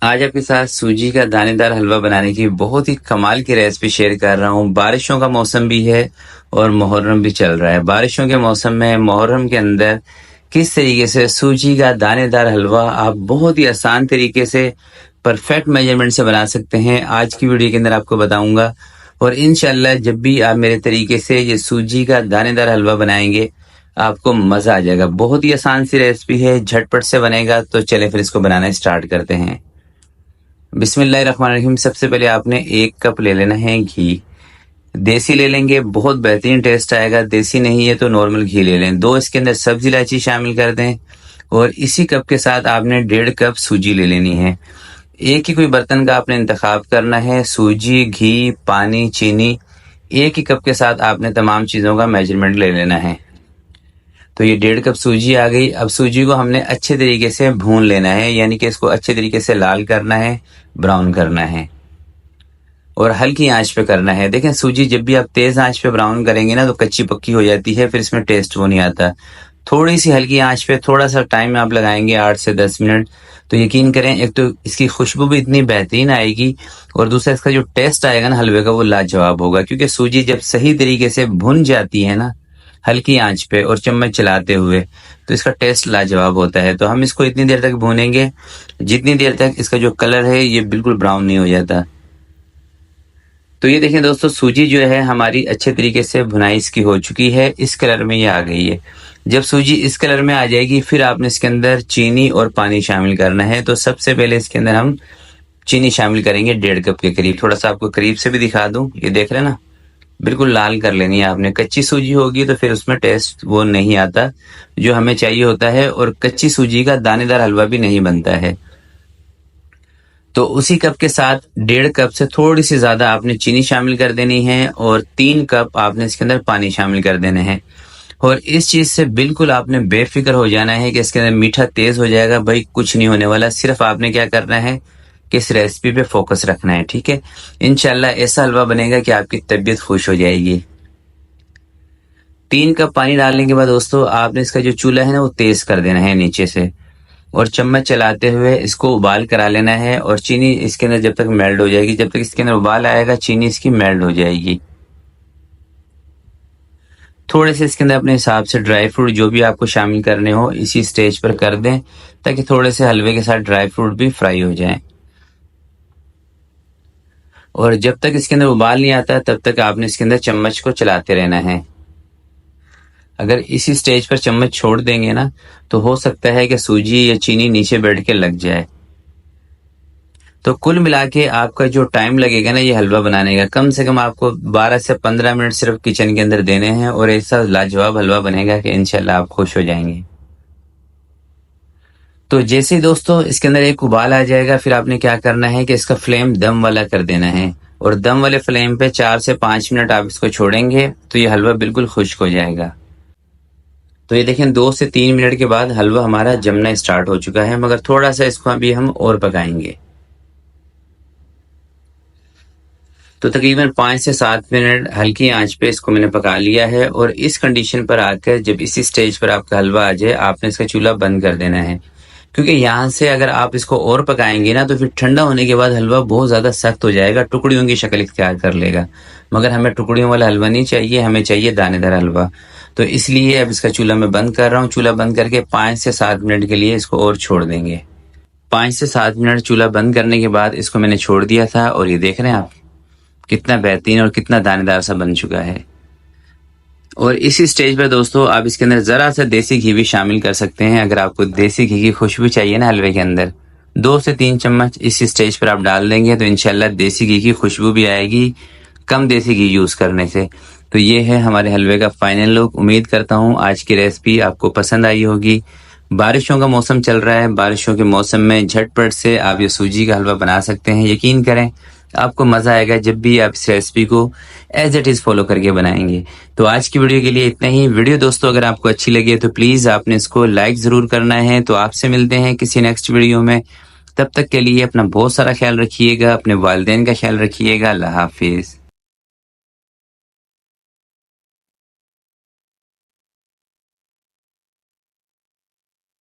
आज आपके साथ सूजी का दानेदार हलवा बनाने की बहुत ही कमाल की रेसिपी शेयर कर रहा हूँ। बारिशों का मौसम भी है और मुहर्रम भी चल रहा है। बारिशों के मौसम में मुहर्रम के अंदर किस तरीके से सूजी का दानेदार हलवा आप बहुत ही आसान तरीके से परफेक्ट मेजरमेंट से बना सकते हैं, आज की वीडियो के अंदर आपको बताऊंगा। और इंशाल्लाह जब भी आप मेरे तरीके से ये सूजी का दानेदार हलवा बनाएंगे आपको मजा आ जाएगा। बहुत ही आसान सी रेसिपी है, झटपट से बनेगा। तो चले फिर इसको बनाना स्टार्ट करते हैं। बिस्मिल्लाहिर्रहमानिर्रहीम। सबसे पहले आपने 1 कप ले लेना है घी। देसी ले लेंगे, बहुत बेहतरीन टेस्ट आएगा। देसी नहीं है तो नॉर्मल घी ले लें। 2 इसके अंदर सब्जी इलायची शामिल कर दें और इसी कप के साथ आपने 1.5 कप सूजी ले लेनी है। एक ही कोई बर्तन का आपने इंतखाब करना है। सूजी, घी, पानी, चीनी, एक ही कप के साथ आपने तमाम चीज़ों का मेजरमेंट ले लेना है। तो ये 1.5 कप सूजी आ गई। अब सूजी को हमने अच्छे तरीके से भून लेना है, यानी कि इसको अच्छे तरीके से लाल करना है, ब्राउन करना है और हल्की आंच पे करना है। देखें, सूजी जब भी आप तेज आंच पे ब्राउन करेंगे ना तो कच्ची पक्की हो जाती है, फिर इसमें टेस्ट वो नहीं आता। थोड़ी सी हल्की आंच पे थोड़ा सा टाइम आप लगाएंगे, 8 से 10 मिनट, तो यकीन करें एक तो इसकी खुशबू भी इतनी बेहतरीन आएगी और दूसरा इसका जो टेस्ट आएगा ना हलवे का वो लाजवाब होगा। क्योंकि सूजी जब सही तरीके से भुन जाती है ना हल्की आंच पे और चम्मच चलाते हुए तो इसका टेस्ट लाजवाब होता है। तो हम इसको इतनी देर तक भूनेंगे जितनी देर तक इसका जो कलर है ये बिल्कुल ब्राउन नहीं हो जाता। तो ये देखें दोस्तों, सूजी जो है हमारी अच्छे तरीके से भुनाई इसकी हो चुकी है, इस कलर में ये आ गई है। जब सूजी इस कलर में आ जाएगी फिर आपने इसके अंदर चीनी और पानी शामिल करना है। तो सबसे पहले इसके अंदर हम चीनी शामिल करेंगे 1.5 कप के करीब। थोड़ा सा आपको करीब से भी दिखा दूं, ये देख रहे हैं ना, बिल्कुल लाल कर लेनी है आपने। कच्ची सूजी होगी तो फिर उसमें टेस्ट वो नहीं आता जो हमें चाहिए होता है, और कच्ची सूजी का दानेदार हलवा भी नहीं बनता है। तो उसी कप के साथ 1.5 कप से थोड़ी सी ज्यादा आपने चीनी शामिल कर देनी है और 3 कप आपने इसके अंदर पानी शामिल कर देने हैं। और इस चीज से बिल्कुल आपने बेफिक्र हो जाना है कि इसके अंदर मीठा तेज हो जाएगा, भाई कुछ नहीं होने वाला। सिर्फ आपने क्या करना है कि इस रेसिपी पे फोकस रखना है, ठीक है। इंशाल्लाह ऐसा हलवा बनेगा कि आपकी तबीयत खुश हो जाएगी। 3 कप पानी डालने के बाद दोस्तों आपने इसका जो चूल्हा है ना वो तेज कर देना है नीचे से और चम्मच चलाते हुए इसको उबाल करा लेना है। और चीनी इसके अंदर जब तक मेल्ट हो जाएगी, जब तक इसके अंदर उबाल आएगा चीनी इसकी मेल्ट हो जाएगी। थोड़े से इसके अंदर अपने हिसाब से ड्राई फ्रूट जो भी आपको शामिल करने हो इसी स्टेज पर कर दें, ताकि थोड़े से हलवे के साथ ड्राई फ्रूट भी फ्राई हो जाएं। और जब तक इसके अंदर उबाल नहीं आता तब तक आपने इसके अंदर चम्मच को चलाते रहना है। अगर इसी स्टेज पर चम्मच छोड़ देंगे ना तो हो सकता है कि सूजी या चीनी नीचे बैठ के लग जाए। तो कुल मिला के आपका जो टाइम लगेगा ना ये हलवा बनाने का, कम से कम आपको 12 से 15 मिनट सिर्फ किचन के अंदर देने हैं और ऐसा लाजवाब हलवा बनेगा कि इंशाल्लाह आप खुश हो जाएंगे। तो जैसे ही दोस्तों इसके अंदर एक उबाल आ जाएगा फिर आपने क्या करना है कि इसका फ्लेम दम वाला कर देना है और दम वाले फ्लेम पे 4 से 5 मिनट आप इसको छोड़ेंगे तो ये हलवा बिल्कुल खुश्क हो जाएगा। तो ये देखें 2 से 3 मिनट के बाद हलवा हमारा जमना स्टार्ट हो चुका है, मगर थोड़ा सा इसको अभी हम और पकाएंगे। तो तकरीबन 5 से 7 मिनट हल्की आंच पे इसको मैंने पका लिया है। और इस कंडीशन पर आकर जब इसी स्टेज पर आपका हलवा आ जाए आपने इसका चूल्हा बंद कर देना है, क्योंकि यहाँ से अगर आप इसको और पकाएंगे ना तो फिर ठंडा होने के बाद हलवा बहुत ज़्यादा सख्त हो जाएगा, टुकड़ियों की शक्ल इख्तियार कर लेगा। मगर हमें टुकड़ियों वाला हलवा नहीं चाहिए, हमें चाहिए दानेदार हलवा। तो इसलिए अब इसका चूल्हा मैं बंद कर रहा हूँ। चूल्हा बंद करके 5 से 7 मिनट के लिए इसको और छोड़ देंगे। 5 से 7 मिनट चूल्हा बंद करने के बाद इसको मैंने छोड़ दिया था और ये देख रहे हैं आप कितना बेहतरीन और कितना दानेदार सा बन चुका है। और इसी स्टेज पर दोस्तों आप इसके अंदर जरा सा देसी घी भी शामिल कर सकते हैं। अगर आपको देसी घी की खुशबू चाहिए ना हलवे के अंदर, 2 से 3 चम्मच इसी स्टेज पर आप डाल देंगे तो इंशाल्लाह देसी घी की खुशबू भी आएगी कम देसी घी यूज करने से। तो ये है हमारे हलवे का फाइनल लुक। उम्मीद करता हूँ आज की रेसिपी आपको पसंद आई होगी। बारिशों का मौसम चल रहा है, बारिशों के मौसम में झटपट से आप ये सूजी का हलवा बना सकते हैं। यकीन करें आपको मजा आएगा जब भी आप इस रेसिपी को एज इट इज फॉलो करके बनाएंगे। तो आज की वीडियो के लिए इतना ही। वीडियो दोस्तों अगर आपको अच्छी लगे तो प्लीज आपने इसको लाइक जरूर करना है। तो आपसे मिलते हैं किसी नेक्स्ट वीडियो में, तब तक के लिए अपना बहुत सारा ख्याल रखिएगा, अपने वालिदैन का ख्याल रखिएगा। अल्लाह हाफिज।